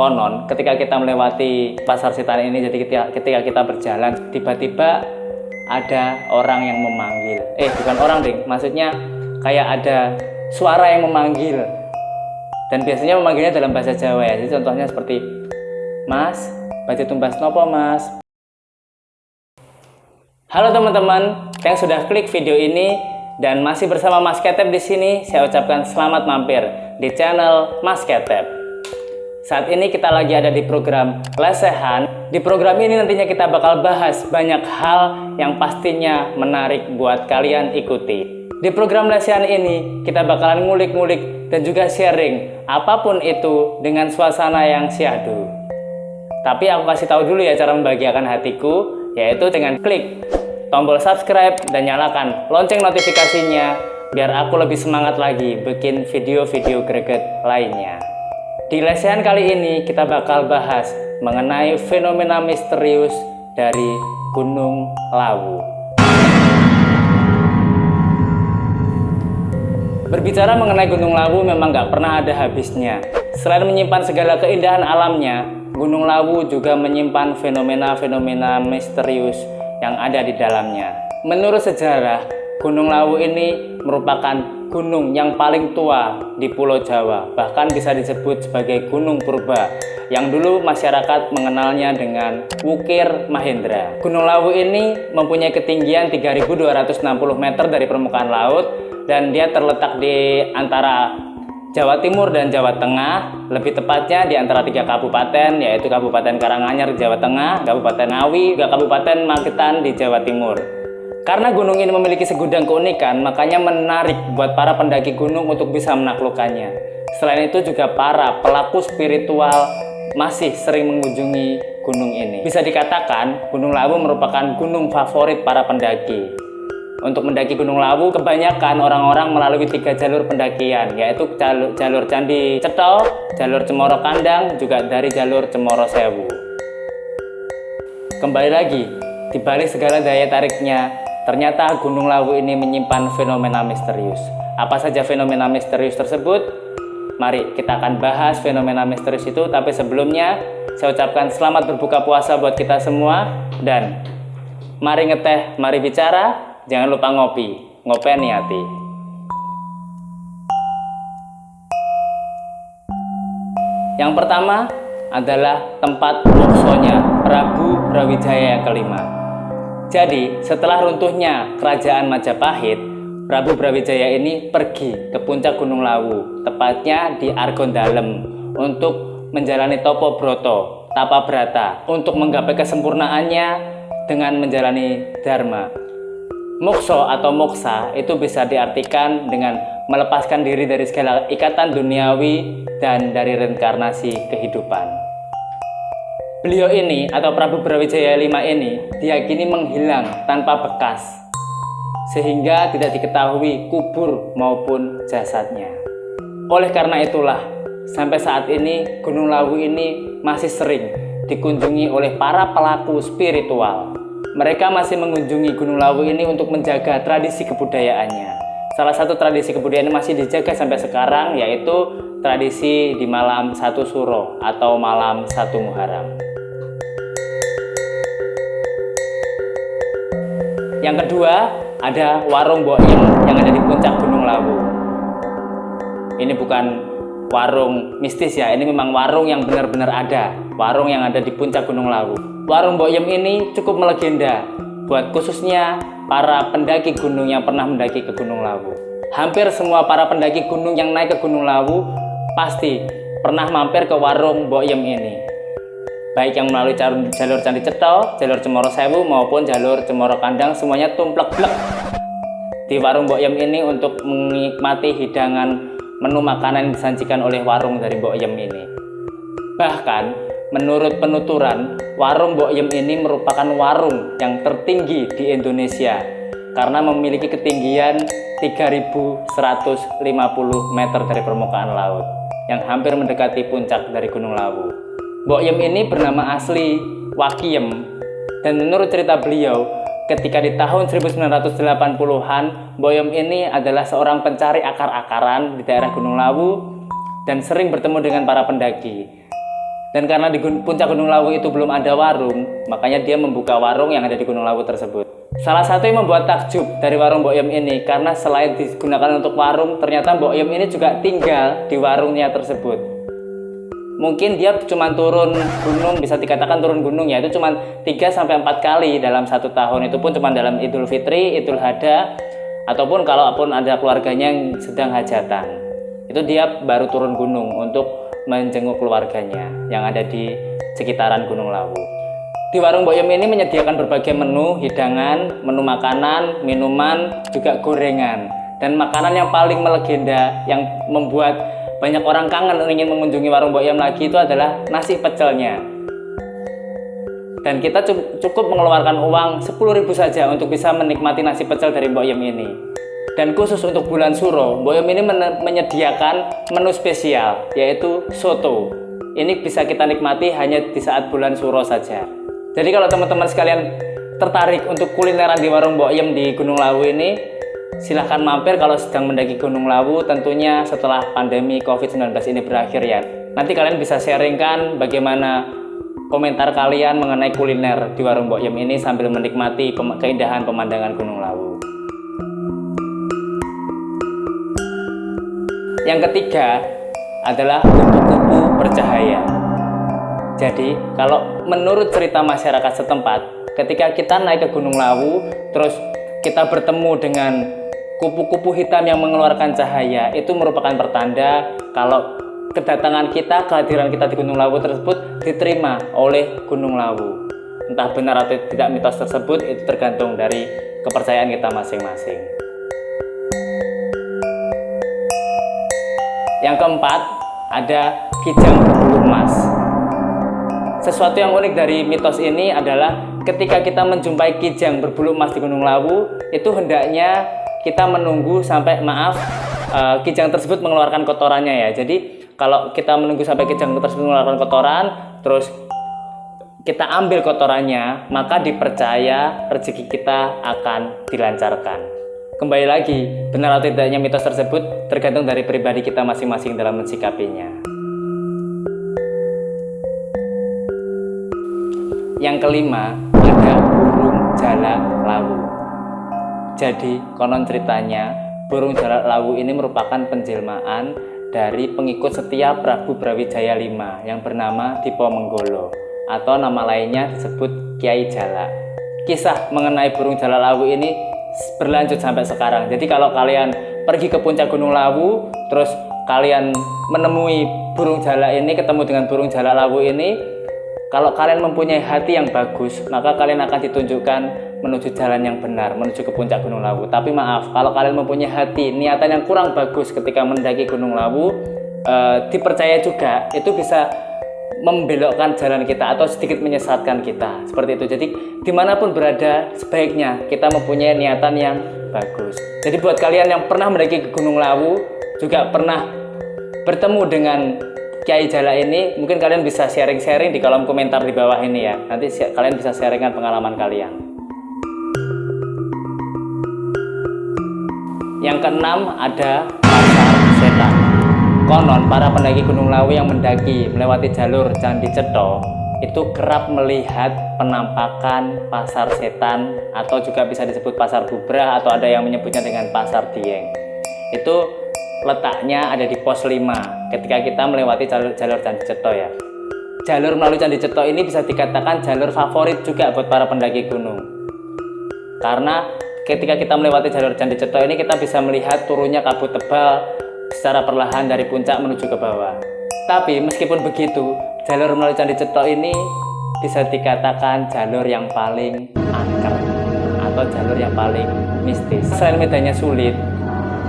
Konon ketika kita melewati pasar setan ini, jadi ketika kita berjalan, tiba-tiba ada orang yang memanggil. Bukan orang ding, maksudnya kayak ada suara yang memanggil. Dan biasanya memanggilnya dalam bahasa Jawa ya. Jadi contohnya seperti, "Mas, badhe tumbas nopo Mas?" Halo teman-teman, yang sudah klik video ini dan masih bersama Mas Ketep di sini, saya ucapkan selamat mampir di channel Mas Ketep. Saat ini kita lagi ada di program Lesehan. Di program ini nantinya kita bakal bahas banyak hal yang pastinya menarik buat kalian ikuti. Di program Lesehan ini kita bakalan ngulik-ngulik dan juga sharing apapun itu dengan suasana yang syahdu. Tapi aku kasih tahu dulu ya cara membahagiakan hatiku, yaitu dengan klik tombol subscribe dan nyalakan lonceng notifikasinya biar aku lebih semangat lagi bikin video-video greget lainnya. Di Lesehan kali ini kita bakal bahas mengenai fenomena misterius dari Gunung Lawu. Berbicara mengenai Gunung Lawu memang gak pernah ada habisnya. Selain menyimpan segala keindahan alamnya, Gunung Lawu juga menyimpan fenomena-fenomena misterius yang ada di dalamnya. Menurut sejarah, Gunung Lawu ini merupakan gunung yang paling tua di Pulau Jawa. Bahkan bisa disebut sebagai Gunung Purba, yang dulu masyarakat mengenalnya dengan Wukir Mahendra. Gunung Lawu ini mempunyai ketinggian 3.260 meter dari permukaan laut, dan dia terletak di antara Jawa Timur dan Jawa Tengah, lebih tepatnya di antara 3 kabupaten, yaitu Kabupaten Karanganyar di Jawa Tengah, Kabupaten Ngawi, juga Kabupaten Magetan di Jawa Timur. Karena gunung ini memiliki segudang keunikan, makanya menarik buat para pendaki gunung untuk bisa menaklukkannya. Selain itu juga para pelaku spiritual masih sering mengunjungi gunung ini. Bisa dikatakan Gunung Lawu merupakan gunung favorit para pendaki. Untuk mendaki Gunung Lawu, kebanyakan orang-orang melalui 3 jalur pendakian, yaitu jalur Candi Cetho, jalur Cemoro Kandang, juga dari jalur Cemoro Sewu. Kembali lagi, dibalik segala daya tariknya, ternyata Gunung Lawu ini menyimpan fenomena misterius. Apa saja fenomena misterius tersebut? Mari kita akan bahas fenomena misterius itu, tapi sebelumnya saya ucapkan selamat berbuka puasa buat kita semua, dan mari ngeteh, mari bicara. Jangan lupa ngopi, ngopeni hati. Yang pertama adalah tempat moksonya Prabu Brawijaya yang kelima. Jadi setelah runtuhnya kerajaan Majapahit, Prabu Brawijaya ini pergi ke puncak Gunung Lawu, tepatnya di Argondalem, untuk menjalani Topo Broto, Tapa Brata, untuk menggapai kesempurnaannya dengan menjalani Dharma. Mokso atau moksa itu bisa diartikan dengan melepaskan diri dari segala ikatan duniawi dan dari reinkarnasi kehidupan. Beliau ini atau Prabu Brawijaya V ini diyakini menghilang tanpa bekas, sehingga tidak diketahui kubur maupun jasadnya. Oleh karena itulah, sampai saat ini Gunung Lawu ini masih sering dikunjungi oleh para pelaku spiritual. Mereka masih mengunjungi Gunung Lawu ini untuk menjaga tradisi kebudayaannya. Salah satu tradisi kebudayaan masih dijaga sampai sekarang, yaitu tradisi di malam 1 Suro atau malam 1 Muharram. Yang kedua, ada warung Boim yang ada di puncak Gunung Lawu. Ini bukan warung mistis ya, ini memang warung yang benar-benar ada. Warung yang ada di puncak Gunung Lawu. Warung Boim ini cukup melegenda buat khususnya para pendaki gunung yang pernah mendaki ke Gunung Lawu. Hampir semua para pendaki gunung yang naik ke Gunung Lawu pasti pernah mampir ke warung Boim ini. Baik yang melalui jalur Candi Cetho, jalur Cemoro Sewu maupun jalur Cemoro Kandang, semuanya tumplek-blek di warung Boim ini untuk menikmati hidangan menu makanan yang disajikan oleh warung dari Boim ini. Bahkan menurut penuturan, warung Boim ini merupakan warung yang tertinggi di Indonesia karena memiliki ketinggian 3.150 meter dari permukaan laut, yang hampir mendekati puncak dari Gunung Lawu. Boim ini bernama asli Wakiem, dan menurut cerita beliau, ketika di tahun 1980-an, Boim ini adalah seorang pencari akar-akaran di daerah Gunung Lawu dan sering bertemu dengan para pendaki. Dan karena di puncak Gunung Lawu itu belum ada warung, makanya dia membuka warung yang ada di Gunung Lawu tersebut. Salah satu yang membuat takjub dari warung Mbok Yem ini, karena selain digunakan untuk warung, ternyata Mbok Yem ini juga tinggal di warungnya tersebut. Mungkin dia cuma turun gunung, bisa dikatakan turun gunung ya, itu cuma 3-4 kali dalam 1 tahun. Itu pun cuma dalam Idul Fitri, Idul Adha, ataupun kalaupun ada keluarganya yang sedang hajatan. Itu dia baru turun gunung untuk menjenguk keluarganya yang ada di sekitaran Gunung Lawu. Di warung Mbok Yem ini menyediakan berbagai menu hidangan, menu makanan, minuman, juga gorengan. Dan makanan yang paling melegenda yang membuat banyak orang kangen ingin mengunjungi warung Mbok Yem lagi itu adalah nasi pecelnya. Dan kita cukup mengeluarkan uang 10.000 saja untuk bisa menikmati nasi pecel dari Mbok Yem ini. Dan khusus untuk bulan Suro, Mbok Yem ini menyediakan menu spesial, yaitu soto. Ini bisa kita nikmati hanya di saat bulan Suro saja. Jadi kalau teman-teman sekalian tertarik untuk kulineran di warung Mbok Yem di Gunung Lawu ini, silahkan mampir kalau sedang mendaki Gunung Lawu, tentunya setelah pandemi COVID-19 ini berakhir ya. Nanti kalian bisa sharingkan bagaimana komentar kalian mengenai kuliner di warung Mbok Yem ini sambil menikmati keindahan pemandangan Gunung Lawu. Yang ketiga adalah kupu-kupu bercahaya. Jadi kalau menurut cerita masyarakat setempat, ketika kita naik ke Gunung Lawu, terus kita bertemu dengan kupu-kupu hitam yang mengeluarkan cahaya, itu merupakan pertanda kalau kedatangan kita, kehadiran kita di Gunung Lawu tersebut diterima oleh Gunung Lawu. Entah benar atau tidak mitos tersebut, itu tergantung dari kepercayaan kita masing-masing. Yang keempat, ada kijang berbulu emas. Sesuatu yang unik dari mitos ini adalah ketika kita menjumpai kijang berbulu emas di Gunung Lawu, itu hendaknya kita menunggu sampai kijang tersebut mengeluarkan kotorannya ya. Jadi kalau kita menunggu sampai kijang tersebut mengeluarkan kotoran, terus kita ambil kotorannya, maka dipercaya rezeki kita akan dilancarkan. Kembali lagi, benar atau tidaknya mitos tersebut tergantung dari pribadi kita masing-masing dalam mensikapinya. Yang kelima, ada burung jalak lawu. Jadi, konon ceritanya, burung jalak lawu ini merupakan penjelmaan dari pengikut setia Prabu Brawijaya V yang bernama Dipomenggolo, atau nama lainnya disebut Kyai Jalak. Kisah mengenai burung jalak lawu ini berlanjut sampai sekarang. Jadi kalau kalian pergi ke puncak Gunung Lawu, terus kalian menemui burung jalak ini, ketemu dengan burung jalak lawu ini, kalau kalian mempunyai hati yang bagus, maka kalian akan ditunjukkan menuju jalan yang benar, menuju ke puncak Gunung Lawu. Tapi maaf, kalau kalian mempunyai hati, niatan yang kurang bagus ketika mendaki Gunung Lawu, dipercaya juga itu bisa membelokkan jalan kita atau sedikit menyesatkan kita, seperti itu. Jadi dimanapun berada, sebaiknya kita mempunyai niatan yang bagus. Jadi buat kalian yang pernah mendaki ke Gunung Lawu, juga pernah bertemu dengan Kyai Jalak ini, mungkin kalian bisa sharing-sharing di kolom komentar di bawah ini ya. Nanti kalian bisa sharingkan pengalaman kalian. Yang keenam, ada pasar setan. Konon para pendaki Gunung Lawu yang mendaki melewati jalur Candi Cetha itu kerap melihat penampakan pasar setan, atau juga bisa disebut pasar bubrah, atau ada yang menyebutnya dengan pasar Dieng. Itu letaknya ada di pos 5 ketika kita melewati jalur Candi Cetha ya. Jalur melalui Candi Cetha ini bisa dikatakan jalur favorit juga buat para pendaki gunung, karena ketika kita melewati jalur Candi Cetha ini, kita bisa melihat turunnya kabut tebal secara perlahan dari puncak menuju ke bawah. Tapi meskipun begitu, jalur melalui Candi Cetha ini bisa dikatakan jalur yang paling angker atau jalur yang paling mistis. Selain medannya sulit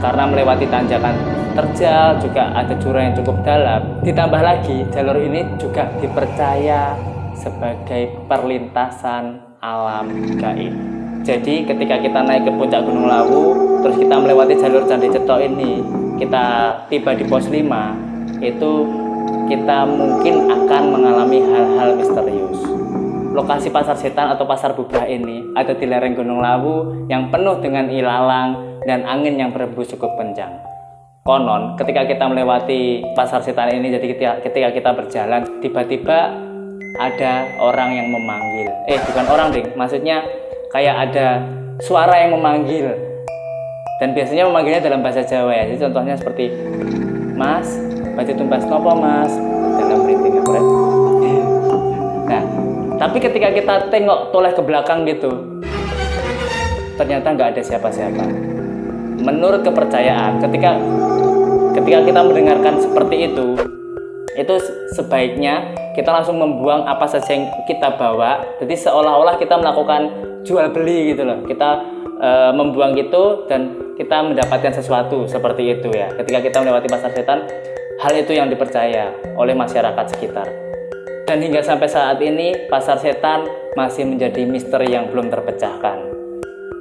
karena melewati tanjakan terjal, juga ada jurang yang cukup dalam. Ditambah lagi, jalur ini juga dipercaya sebagai perlintasan alam gaib. Jadi ketika kita naik ke puncak Gunung Lawu, terus kita melewati jalur Candi Cetha ini, kita tiba di pos 5, itu kita mungkin akan mengalami hal-hal misterius. Lokasi pasar setan atau pasar bubrah ini ada di lereng Gunung Lawu yang penuh dengan ilalang dan angin yang berhembus cukup kencang. Konon ketika kita melewati pasar setan ini, jadi ketika kita berjalan tiba-tiba ada orang yang memanggil. Bukan orang ding, maksudnya kayak ada suara yang memanggil. Dan biasanya memanggilnya dalam bahasa Jawa ya. Jadi contohnya seperti, "Mas, badhe tumbas nopo Mas?" Dalam printing ya, Nah, tapi ketika kita tengok toleh ke belakang gitu, ternyata nggak ada siapa-siapa. Menurut kepercayaan, ketika kita mendengarkan seperti itu sebaiknya kita langsung membuang apa saja yang kita bawa. Jadi seolah-olah kita melakukan jual beli gitu loh. Kita membuang gitu dan kita mendapatkan sesuatu seperti itu ya. Ketika kita melewati pasar setan, hal itu yang dipercaya oleh masyarakat sekitar. Dan hingga sampai saat ini pasar setan masih menjadi misteri yang belum terpecahkan.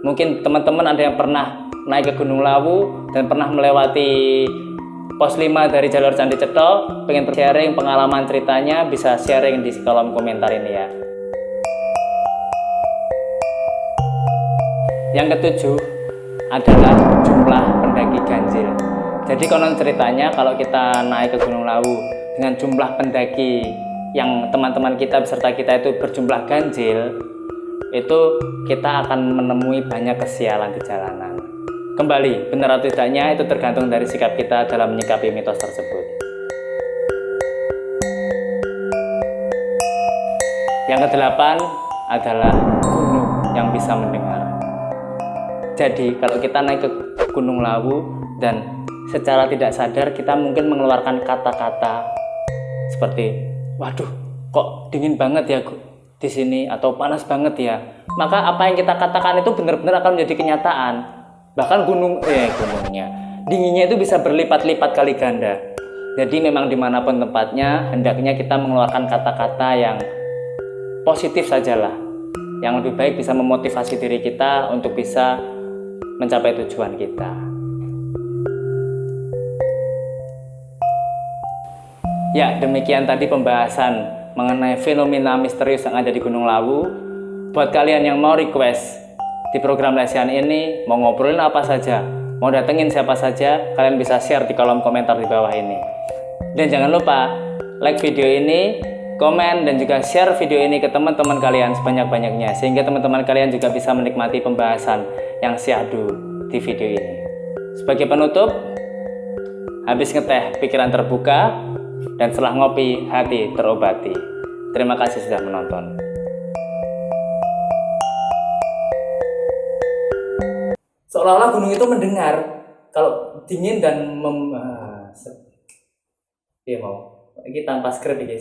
Mungkin teman-teman ada yang pernah naik ke Gunung Lawu dan pernah melewati pos 5 dari jalur Candi Cetha, pengen sharing pengalaman ceritanya, bisa sharing di kolom komentar ini ya. Yang ketujuh adalah jumlah pendaki ganjil. Jadi konon ceritanya kalau kita naik ke Gunung Lawu dengan jumlah pendaki yang teman-teman kita beserta kita itu berjumlah ganjil, itu kita akan menemui banyak kesialan di jalanan. Kembali, benar atau tidaknya itu tergantung dari sikap kita dalam menyikapi mitos tersebut. Yang kedelapan adalah gunung yang bisa mendengar. Jadi kalau kita naik ke Gunung Lawu dan secara tidak sadar kita mungkin mengeluarkan kata-kata seperti, "Waduh, kok dingin banget ya di sini," atau "panas banget ya." Maka apa yang kita katakan itu benar-benar akan menjadi kenyataan. Bahkan gunungnya, dinginnya itu bisa berlipat-lipat kali ganda. Jadi memang dimanapun tempatnya, hendaknya kita mengeluarkan kata-kata yang positif sajalah. Yang lebih baik bisa memotivasi diri kita untuk bisa mencapai tujuan kita. Ya, demikian tadi pembahasan mengenai fenomena misterius yang ada di Gunung Lawu. Buat kalian yang mau request di program Lesian ini, mau ngobrolin apa saja, mau datengin siapa saja, kalian bisa share di kolom komentar di bawah ini. Dan jangan lupa like video ini, komen, dan juga share video ini ke teman-teman kalian sebanyak-banyaknya, sehingga teman-teman kalian juga bisa menikmati pembahasan yang syahdu di video ini. Sebagai penutup, habis ngeteh pikiran terbuka, dan setelah ngopi hati terobati. Terima kasih sudah menonton. Seolah-olah gunung itu mendengar kalau dingin dan dia mau ini tanpa skrip ya.